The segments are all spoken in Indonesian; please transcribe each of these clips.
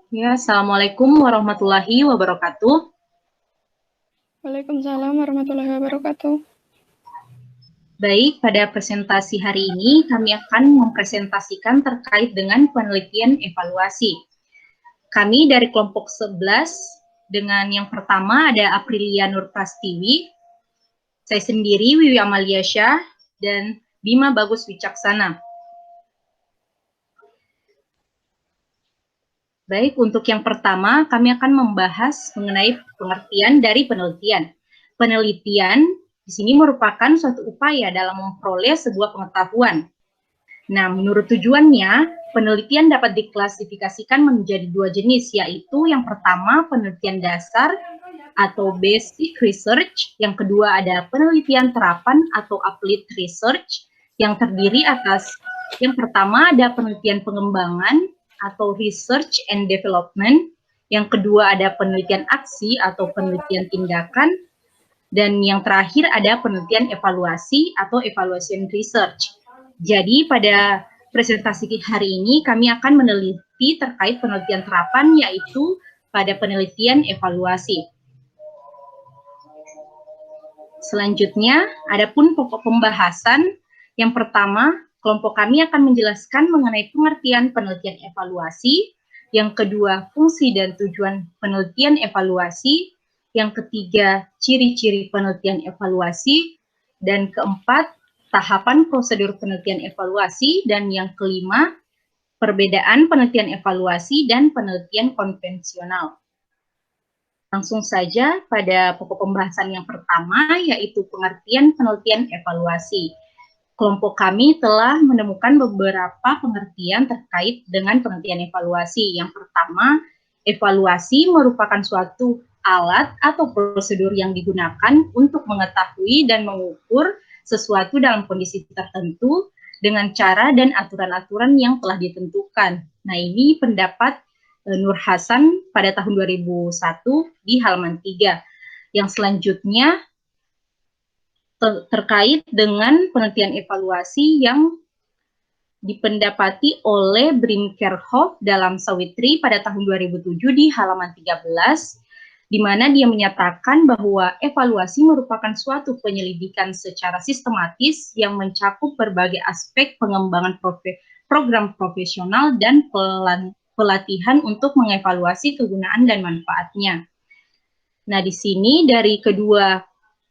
Ya, Assalamualaikum warahmatullahi wabarakatuh. Waalaikumsalam warahmatullahi wabarakatuh. Baik, pada presentasi hari ini kami akan mempresentasikan terkait dengan penelitian evaluasi. Kami dari kelompok 11 dengan yang pertama ada Aprilia Nur Prastiwi, saya sendiri Wiwi Amalia Syah, dan Bima Bagus Wicaksana. Baik, untuk yang pertama, kami akan membahas mengenai pengertian dari penelitian. Penelitian di sini merupakan suatu upaya dalam memperoleh sebuah pengetahuan. Nah, menurut tujuannya, penelitian dapat diklasifikasikan menjadi dua jenis, yaitu yang pertama penelitian dasar atau basic research, yang kedua ada penelitian terapan atau applied research, yang terdiri atas yang pertama ada penelitian pengembangan atau research and development, yang kedua ada penelitian aksi atau penelitian tindakan, dan yang terakhir ada penelitian evaluasi atau evaluation research. Jadi pada presentasi hari ini kami akan meneliti terkait penelitian terapan, yaitu pada penelitian evaluasi. Selanjutnya, adapun pokok pembahasan yang pertama, kelompok kami akan menjelaskan mengenai pengertian penelitian evaluasi, yang kedua, fungsi dan tujuan penelitian evaluasi, yang ketiga, ciri-ciri penelitian evaluasi, dan keempat, tahapan prosedur penelitian evaluasi, dan yang kelima, perbedaan penelitian evaluasi dan penelitian konvensional. Langsung saja pada pokok pembahasan yang pertama, yaitu pengertian penelitian evaluasi. Kelompok kami telah menemukan beberapa pengertian terkait dengan penelitian evaluasi. Yang pertama, evaluasi merupakan suatu alat atau prosedur yang digunakan untuk mengetahui dan mengukur sesuatu dalam kondisi tertentu dengan cara dan aturan-aturan yang telah ditentukan. Nah, ini pendapat Nur Hasan pada tahun 2001 di halaman 3. Yang selanjutnya terkait dengan penelitian evaluasi yang dipendapati oleh Brimkerhoff dalam Sawitri pada tahun 2007 di halaman 13, di mana dia menyatakan bahwa evaluasi merupakan suatu penyelidikan secara sistematis yang mencakup berbagai aspek pengembangan program profesional dan pelatihan untuk mengevaluasi kegunaan dan manfaatnya. Nah, di sini dari kedua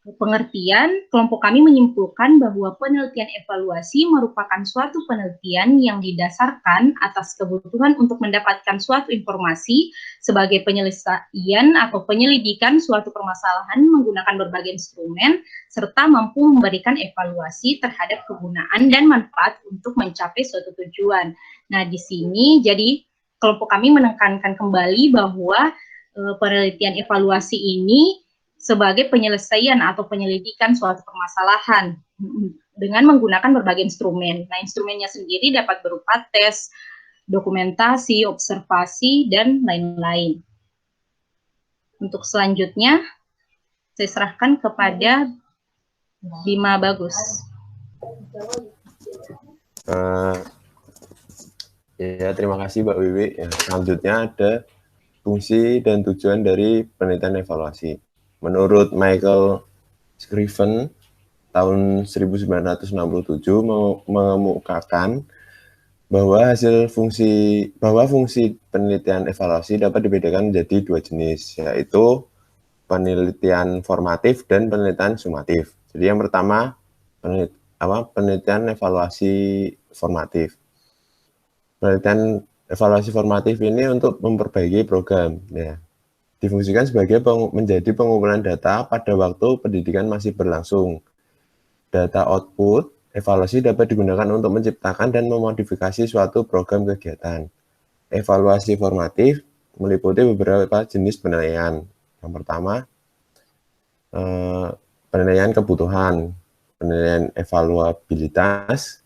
pengertian, kelompok kami menyimpulkan bahwa penelitian evaluasi merupakan suatu penelitian yang didasarkan atas kebutuhan untuk mendapatkan suatu informasi sebagai penyelesaian atau penyelidikan suatu permasalahan menggunakan berbagai instrumen, serta mampu memberikan evaluasi terhadap kegunaan dan manfaat untuk mencapai suatu tujuan. Nah, di sini jadi kelompok kami menekankan kembali bahwa penelitian evaluasi ini sebagai penyelesaian atau penyelidikan suatu permasalahan dengan menggunakan berbagai instrumen. Nah, instrumennya sendiri dapat berupa tes, dokumentasi, observasi, dan lain-lain. Untuk selanjutnya, saya serahkan kepada Bima Bagus. Ya, terima kasih Mbak Wiwi. Ya, selanjutnya ada fungsi dan tujuan dari penelitian evaluasi. Menurut Michael Scriven tahun 1967 mengemukakan bahwa fungsi penelitian evaluasi dapat dibedakan menjadi dua jenis, yaitu penelitian formatif dan penelitian sumatif. Jadi yang pertama penelitian evaluasi formatif. Penelitian evaluasi formatif ini untuk memperbaiki program, ya, difungsikan sebagai menjadi pengumpulan data pada waktu pendidikan masih berlangsung. Data output evaluasi dapat digunakan untuk menciptakan dan memodifikasi suatu program kegiatan. Evaluasi formatif meliputi beberapa jenis penilaian. Yang pertama, penilaian kebutuhan, penilaian evaluabilitas,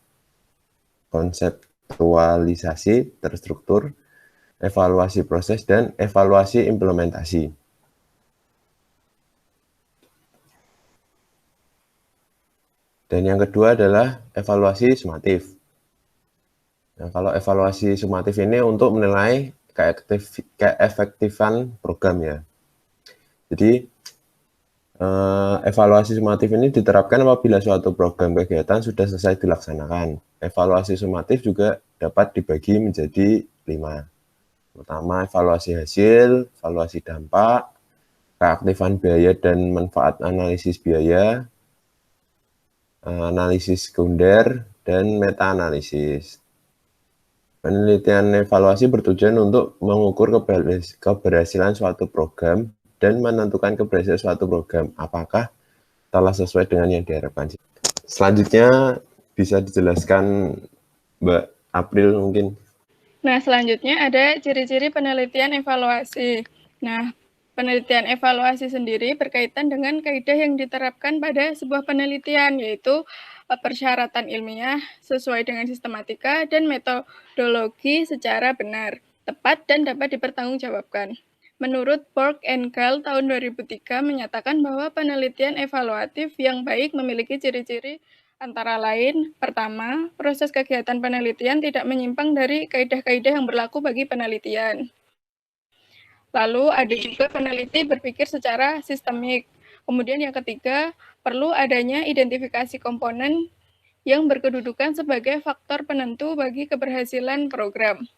konseptualisasi terstruktur, evaluasi proses, dan evaluasi implementasi. Dan yang kedua adalah evaluasi sumatif. Nah, kalau evaluasi sumatif ini untuk menilai keefektifan program ya. Jadi evaluasi sumatif ini diterapkan apabila suatu program kegiatan sudah selesai dilaksanakan. Evaluasi sumatif juga dapat dibagi menjadi 5. Pertama, evaluasi hasil, evaluasi dampak, keaktifan biaya dan manfaat analisis biaya, analisis sekunder, dan meta-analisis. Penelitian evaluasi bertujuan untuk mengukur keberhasilan suatu program dan menentukan keberhasilan suatu program apakah telah sesuai dengan yang diharapkan. Selanjutnya bisa dijelaskan Mbak April mungkin. Nah, selanjutnya ada ciri-ciri penelitian evaluasi. Nah, penelitian evaluasi sendiri berkaitan dengan kaidah yang diterapkan pada sebuah penelitian, yaitu persyaratan ilmiah sesuai dengan sistematika dan metodologi secara benar, tepat, dan dapat dipertanggungjawabkan. Menurut Borg and Gall tahun 2003 menyatakan bahwa penelitian evaluatif yang baik memiliki ciri-ciri antara lain, pertama, proses kegiatan penelitian tidak menyimpang dari kaidah-kaidah yang berlaku bagi penelitian. Lalu ada juga peneliti berpikir secara sistemik. Kemudian yang ketiga, perlu adanya identifikasi komponen yang berkedudukan sebagai faktor penentu bagi keberhasilan program.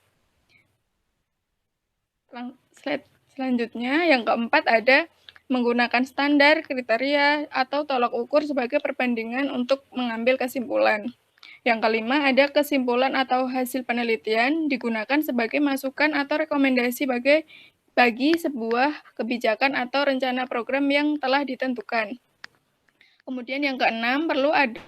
Slide selanjutnya, yang keempat ada menggunakan standar, kriteria, atau tolak ukur sebagai perbandingan untuk mengambil kesimpulan. Yang kelima, ada kesimpulan atau hasil penelitian digunakan sebagai masukan atau rekomendasi bagi sebuah kebijakan atau rencana program yang telah ditentukan. Kemudian yang keenam, perlu ada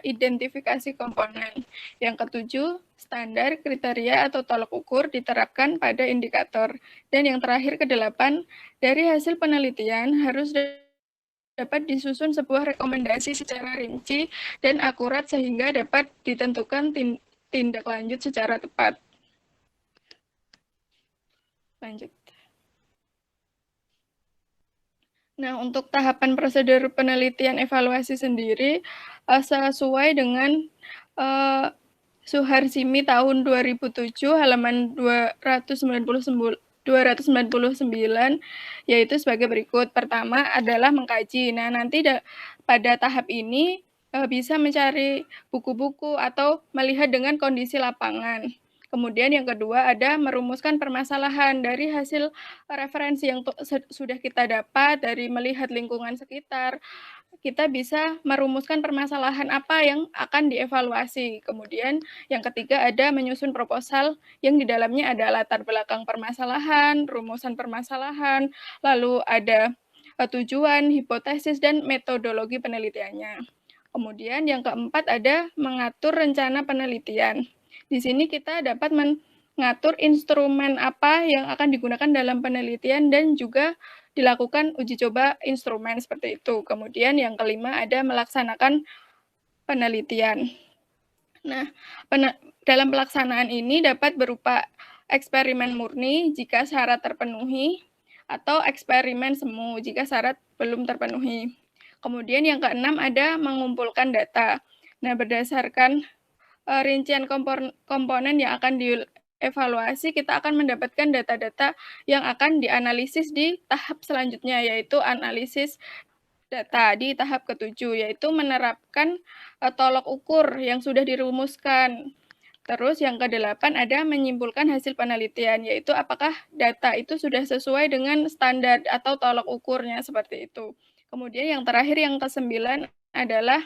identifikasi komponen. Yang ketujuh, standar, kriteria, atau tolak ukur diterapkan pada indikator. Dan yang terakhir, kedelapan, dari hasil penelitian harus dapat disusun sebuah rekomendasi secara rinci dan akurat sehingga dapat ditentukan tindak lanjut secara tepat. Lanjut. Nah, untuk tahapan prosedur penelitian evaluasi sendiri sesuai dengan Suharsimi tahun 2007 halaman 299 yaitu sebagai berikut. Pertama adalah mengkaji. Nah, nanti pada tahap ini bisa mencari buku-buku atau melihat dengan kondisi lapangan. Kemudian yang kedua ada merumuskan permasalahan dari hasil referensi yang sudah kita dapat dari melihat lingkungan sekitar. Kita bisa merumuskan permasalahan apa yang akan dievaluasi. Kemudian yang ketiga ada menyusun proposal yang di dalamnya ada latar belakang permasalahan, rumusan permasalahan, lalu ada tujuan, hipotesis, dan metodologi penelitiannya. Kemudian yang keempat ada mengatur rencana penelitian. Di sini kita dapat mengatur instrumen apa yang akan digunakan dalam penelitian dan juga dilakukan uji coba instrumen seperti itu. Kemudian yang kelima ada melaksanakan penelitian. Nah, dalam pelaksanaan ini dapat berupa eksperimen murni jika syarat terpenuhi atau eksperimen semu jika syarat belum terpenuhi. Kemudian yang keenam ada mengumpulkan data. Nah, berdasarkan rincian komponen yang akan dievaluasi, kita akan mendapatkan data-data yang akan dianalisis di tahap selanjutnya, yaitu analisis data di tahap ketujuh, yaitu menerapkan tolak ukur yang sudah dirumuskan. Terus yang kedelapan ada menyimpulkan hasil penelitian, yaitu apakah data itu sudah sesuai dengan standar atau tolak ukurnya seperti itu. Kemudian yang terakhir yang kesembilan adalah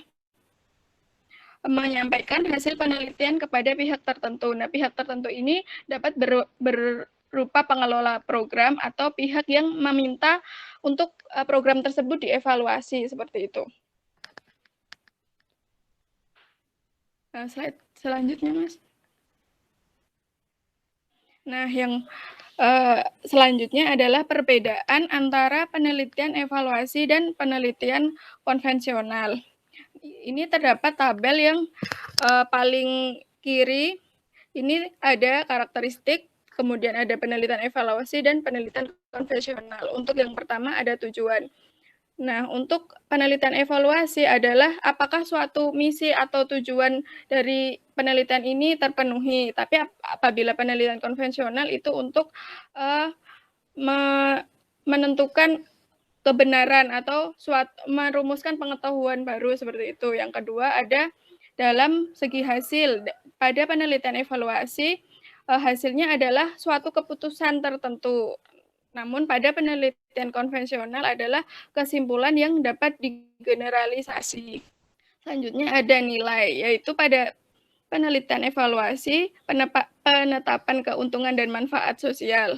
menyampaikan hasil penelitian kepada pihak tertentu. Nah, pihak tertentu ini dapat berupa pengelola program atau pihak yang meminta untuk program tersebut dievaluasi, seperti itu. Nah, slide selanjutnya, Mas. Nah, yang selanjutnya adalah perbedaan antara penelitian evaluasi dan penelitian konvensional. Ini terdapat tabel yang paling kiri, ini ada karakteristik, kemudian ada penelitian evaluasi dan penelitian konvensional. Untuk yang pertama ada tujuan. Nah, untuk penelitian evaluasi adalah apakah suatu misi atau tujuan dari penelitian ini terpenuhi. Tapi apabila penelitian konvensional itu untuk menentukan kebenaran atau merumuskan pengetahuan baru seperti itu. Yang kedua ada dalam segi hasil. Pada penelitian evaluasi, hasilnya adalah suatu keputusan tertentu. Namun pada penelitian konvensional adalah kesimpulan yang dapat digeneralisasi. Selanjutnya ada nilai, yaitu pada penelitian evaluasi, penetapan keuntungan dan manfaat sosial.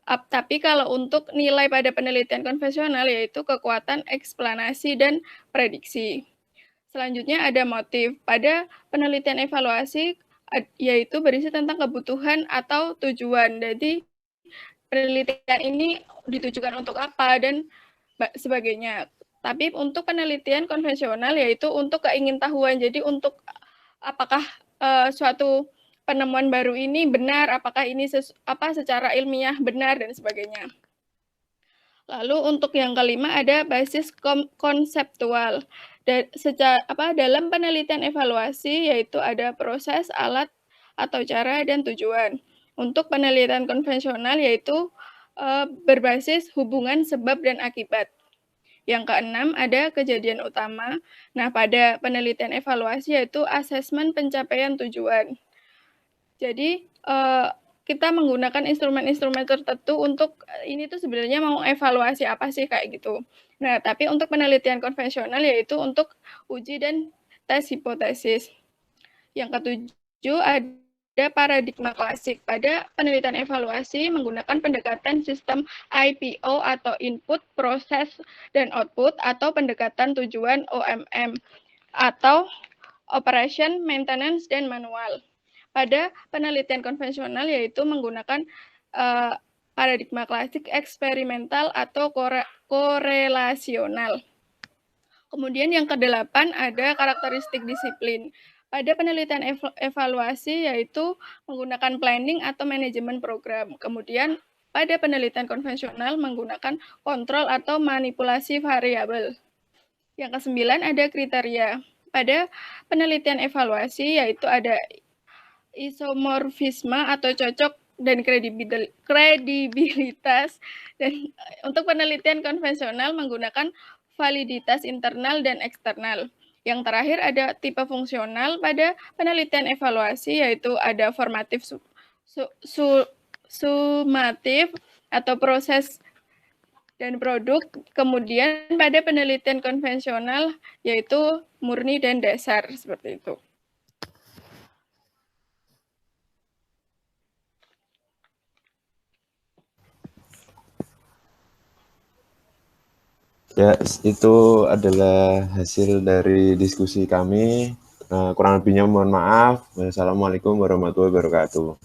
Tapi kalau untuk nilai pada penelitian konvensional yaitu kekuatan eksplanasi dan prediksi. Selanjutnya ada motif. Pada penelitian evaluasi yaitu berisi tentang kebutuhan atau tujuan. Jadi penelitian ini ditujukan untuk apa dan sebagainya. Tapi untuk penelitian konvensional yaitu untuk keingintahuan. Jadi untuk apakah suatu penemuan baru ini benar, apakah ini secara ilmiah benar dan sebagainya. Lalu untuk yang kelima ada basis konseptual. Dalam penelitian evaluasi yaitu ada proses, alat, atau cara dan tujuan. Untuk penelitian konvensional yaitu berbasis hubungan sebab dan akibat. Yang keenam ada kejadian utama. Nah, pada penelitian evaluasi yaitu asesmen pencapaian tujuan. Jadi kita menggunakan instrumen-instrumen tertentu untuk ini tuh sebenarnya mau evaluasi apa sih kayak gitu. Nah, tapi untuk penelitian konvensional yaitu untuk uji dan tes hipotesis. Yang ketujuh ada paradigma klasik. Pada penelitian evaluasi menggunakan pendekatan sistem IPO atau input, proses, dan output atau pendekatan tujuan OMM atau operation, maintenance, dan manual. Pada penelitian konvensional yaitu menggunakan paradigma klasik eksperimental atau korelasional. Kemudian yang kedelapan ada karakteristik disiplin. Pada penelitian evaluasi yaitu menggunakan planning atau manajemen program. Kemudian pada penelitian konvensional menggunakan kontrol atau manipulasi variabel. Yang kesembilan ada kriteria. Pada penelitian evaluasi yaitu ada isomorfisme atau cocok dan kredibilitas. Dan untuk penelitian konvensional menggunakan validitas internal dan eksternal. Yang terakhir ada tipe fungsional. Pada penelitian evaluasi yaitu ada formatif, sumatif atau proses dan produk. Kemudian pada penelitian konvensional yaitu murni dan dasar seperti itu. Ya, itu adalah hasil dari diskusi kami. Kurang lebihnya mohon maaf. Wassalamualaikum warahmatullahi wabarakatuh.